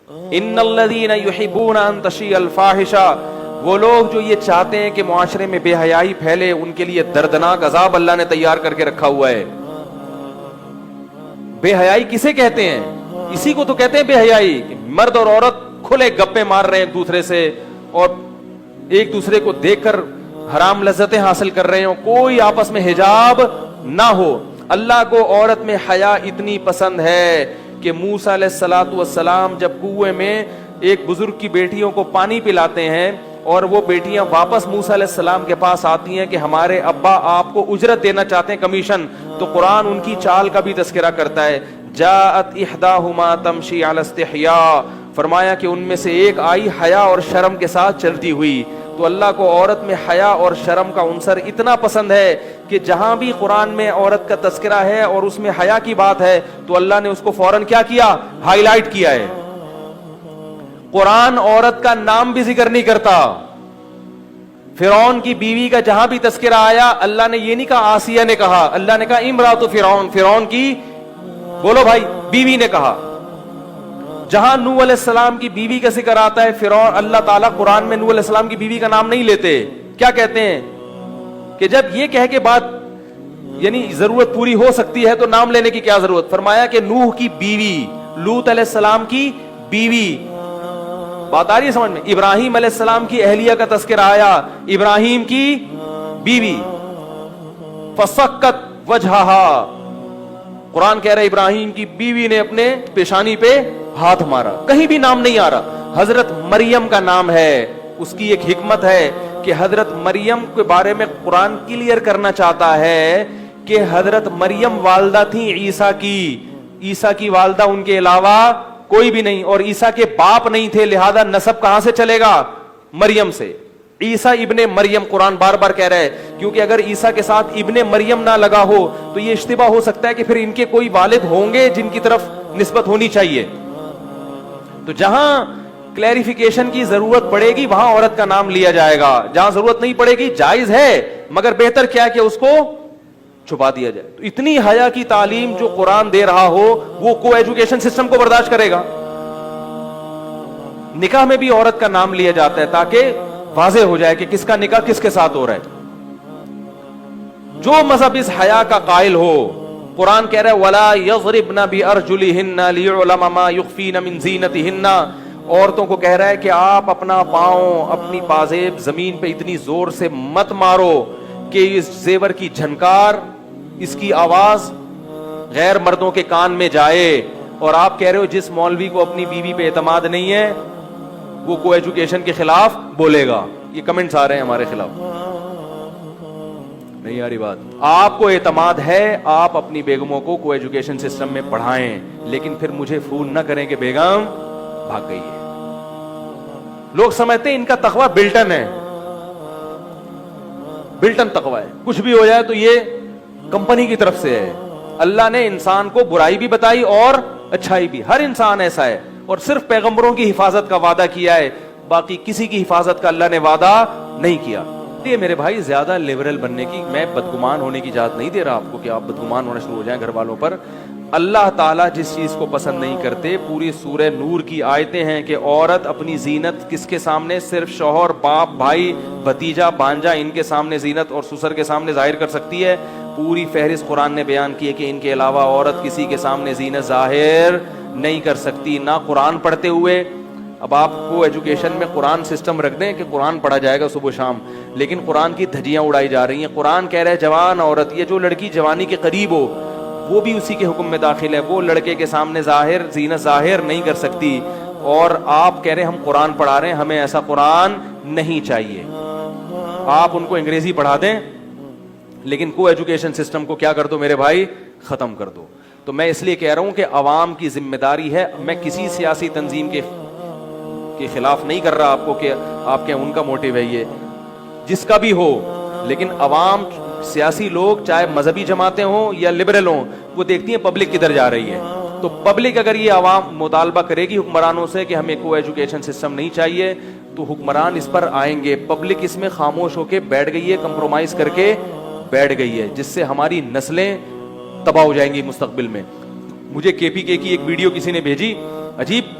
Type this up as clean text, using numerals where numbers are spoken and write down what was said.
ان الذین یحبون ان تشیع الفاحشہ، وہ لوگ جو یہ چاہتے ہیں کہ معاشرے میں بے حیائی پھیلے، ان کے لیے دردناک عذاب اللہ نے تیار کر کے رکھا ہوا ہے۔ بے حیائی کسے کہتے ہیں؟ اسی کو تو کہتے ہیں بے حیائی، کہ مرد اور عورت کھلے گپے مار رہے ہیں ایک دوسرے سے، اور ایک دوسرے کو دیکھ کر حرام لذتیں حاصل کر رہے ہوں، کوئی آپس میں حجاب نہ ہو۔ اللہ کو عورت میں حیا اتنی پسند ہے کہ موسیٰ علیہ الصلوۃ والسلام جب کنویں میں ایک بزرگ کی بیٹیوں کو پانی پلاتے ہیں اور وہ بیٹیاں واپس موسیٰ علیہ السلام کے پاس آتی ہیں کہ ہمارے ابا آپ کو اجرت دینا چاہتے ہیں، کمیشن، تو قرآن ان کی چال کا بھی تذکرہ کرتا ہے۔ جاءت احداہما تمشی علی استحیاء، فرمایا کہ ان میں سے ایک آئی حیا اور شرم کے ساتھ چلتی ہوئی۔ تو اللہ کو عورت میں حیا اور شرم کا عنصر اتنا پسند ہے کہ جہاں بھی قرآن میں عورت کا تذکرہ ہے اور اس میں حیا کی بات ہے تو اللہ نے اس کو فوراً کیا کیا؟ ہائی لائٹ کیا ہے۔ قرآن عورت کا نام بھی ذکر نہیں کرتا۔ فرعون کی بیوی کا جہاں بھی تذکرہ آیا اللہ نے یہ نہیں کہا آسیہ نے کہا، اللہ نے کہا امرأۃ فرعون، فرعون کی، بولو بھائی، بیوی نے کہا۔ جہاں نوح علیہ السلام کی بیوی کا ذکر آتا ہے فرعون، اللہ تعالیٰ قرآن میں نوح علیہ السلام کی بیوی کا نام نہیں لیتے۔ کیا کہتے ہیں کہ جب یہ کہہ کے بات یعنی ضرورت پوری ہو سکتی ہے تو نام لینے کی کیا ضرورت؟ فرمایا کہ نوح کی بیوی، لوط علیہ السلام کی بیوی، بات آ رہی ہے سمجھ میں؟ ابراہیم علیہ السلام کی اہلیہ کا تذکرہ آیا، ابراہیم کی بیوی، فسکت وجہہا، قرآن کہہ رہا ہے ابراہیم کی بیوی نے اپنے پیشانی پہ ہاتھ مارا، کہیں بھی نام نہیں آ رہا۔ حضرت مریم کا نام ہے، اس کی ایک حکمت ہے کہ حضرت مریم کے بارے میں قرآن کلیئر کرنا چاہتا ہے کہ حضرت مریم والدہ تھیں عیسیٰ کی، عیسیٰ کی والدہ ان کے علاوہ کوئی بھی نہیں، اور عیسیٰ کے باپ نہیں تھے، لہذا نسب کہاں سے چلے گا؟ مریم سے۔ عیسیٰ ابن مریم قرآن بار بار کہہ رہا ہے، کیونکہ اگر عیسیٰ کے ساتھ ابن مریم نہ لگا ہو تو یہ اشتباہ ہو سکتا ہے کہ پھر ان کے کوئی والد ہوں گے جن کی طرف نسبت ہونی چاہیے۔ تو جہاں کلیریفیکیشن کی ضرورت پڑے گی وہاں عورت کا نام لیا جائے گا، جہاں ضرورت نہیں پڑے گی جائز ہے، مگر بہتر کیا کہ اس کو چھپا دیا جائے۔ تو اتنی حیا کی تعلیم جو قرآن دے رہا ہو وہ کو ایجوکیشن سسٹم کو برداشت کرے گا؟ نکاح میں بھی عورت کا نام لیا جاتا ہے تاکہ واضح ہو جائے کہ کس کا نکاح کس کے ساتھ ہو رہا ہے۔ جو مذہب اس حیا کا قائل ہو، قرآن کہہ رہا ہے وَلَا يَضْرِبْنَ بِأَرْجُلِهِنَّ لِيُعْلَمَ مَا يُخْفِينَ مِنْ زِينَتِهِنَّ، عورتوں کو کہہ رہا ہے کہ آپ اپنا پاؤں، اپنی پازیب زمین پہ اتنی زور سے مت مارو کہ اس زیور کی جھنکار، اس کی آواز غیر مردوں کے کان میں جائے۔ اور آپ کہہ رہے ہو جس مولوی کو اپنی بیوی پہ اعتماد نہیں ہے وہ کو ایجوکیشن کے خلاف بولے گا۔ یہ کمنٹس آ رہے ہیں ہمارے خلاف، نہیں آ رہی بات؟ آپ کو اعتماد ہے، آپ اپنی بیگموں کو ایجوکیشن سسٹم میں پڑھائیں، لیکن پھر مجھے فون نہ کریں کہ بیگم بھاگ گئی ہے۔ لوگ سمجھتے ہیں ان کا تقوی بلٹن ہے، بلٹن تقوی ہے، کچھ بھی ہو جائے تو یہ کمپنی کی طرف سے ہے۔ اللہ نے انسان کو برائی بھی بتائی اور اچھائی بھی، ہر انسان ایسا ہے، اور صرف پیغمبروں کی حفاظت کا وعدہ کیا ہے، باقی کسی کی حفاظت کا اللہ نے وعدہ نہیں کیا۔ یہ میرے بھائی زیادہ لیبرل بننے کی، میں بدگمان ہونے کی اجازت نہیں دے رہا آپ کو کہ آپ بدگمان ہونا شروع ہو جائیں گھر والوں پر۔ اللہ تعالیٰ جس چیز کو پسند نہیں کرتے، پوری سورہ نور کی آیتیں ہیں کہ عورت اپنی زینت کس کے سامنے؟ صرف شوہر، باپ، بھائی، بھتیجا، بانجا، ان کے سامنے زینت، اور سسر کے سامنے ظاہر کر سکتی ہے۔ پوری فہرست قرآن نے بیان کی ہے کہ ان کے علاوہ عورت کسی کے سامنے زینت ظاہر نہیں کر سکتی، نہ قرآن پڑھتے ہوئے۔ اب آپ کو ایجوکیشن میں قرآن سسٹم رکھ دیں کہ قرآن پڑھا جائے گا صبح شام، لیکن قرآن کی دھجیاں اڑائی جا رہی ہیں۔ قرآن کہہ رہا ہے جوان عورت، یہ جو لڑکی جوانی کے قریب ہو وہ بھی اسی کے حکم میں داخل ہے، وہ لڑکے کے سامنے ظاہر زینت ظاہر نہیں کر سکتی، اور آپ کہہ رہے ہیں ہم قرآن پڑھا رہے ہیں، ہمیں ایسا قرآن نہیں چاہیے۔ آپ ان کو انگریزی پڑھا دیں لیکن کو ایجوکیشن سسٹم کو کیا کر دو میرے بھائی؟ ختم کر دو۔ تو میں اس لیے کہہ رہا ہوں کہ عوام کی ذمہ داری ہے، میں کسی سیاسی تنظیم کے خلاف نہیں کر رہا آپ کو کہ آپ کے ان کا موٹیو ہے یہ، جس کا بھی ہو، لیکن عوام، سیاسی لوگ چاہے مذہبی جماعتیں ہوں یا لبرل ہوں، وہ دیکھتی ہیں پبلک کدھر جا رہی ہے۔ تو پبلک اگر یہ عوام مطالبہ کرے گی حکمرانوں سے کہ ہمیں کو ایجوکیشن سسٹم نہیں چاہیے تو حکمران اس پر آئیں گے۔ پبلک اس میں خاموش ہو کے بیٹھ گئی ہے، کمپرومائز کر کے بیٹھ گئی ہے، جس سے ہماری نسلیں تباہ ہو جائیں گی مستقبل میں۔ مجھے کے پی کے کی ایک ویڈیو کسی نے بھیجی، عجیب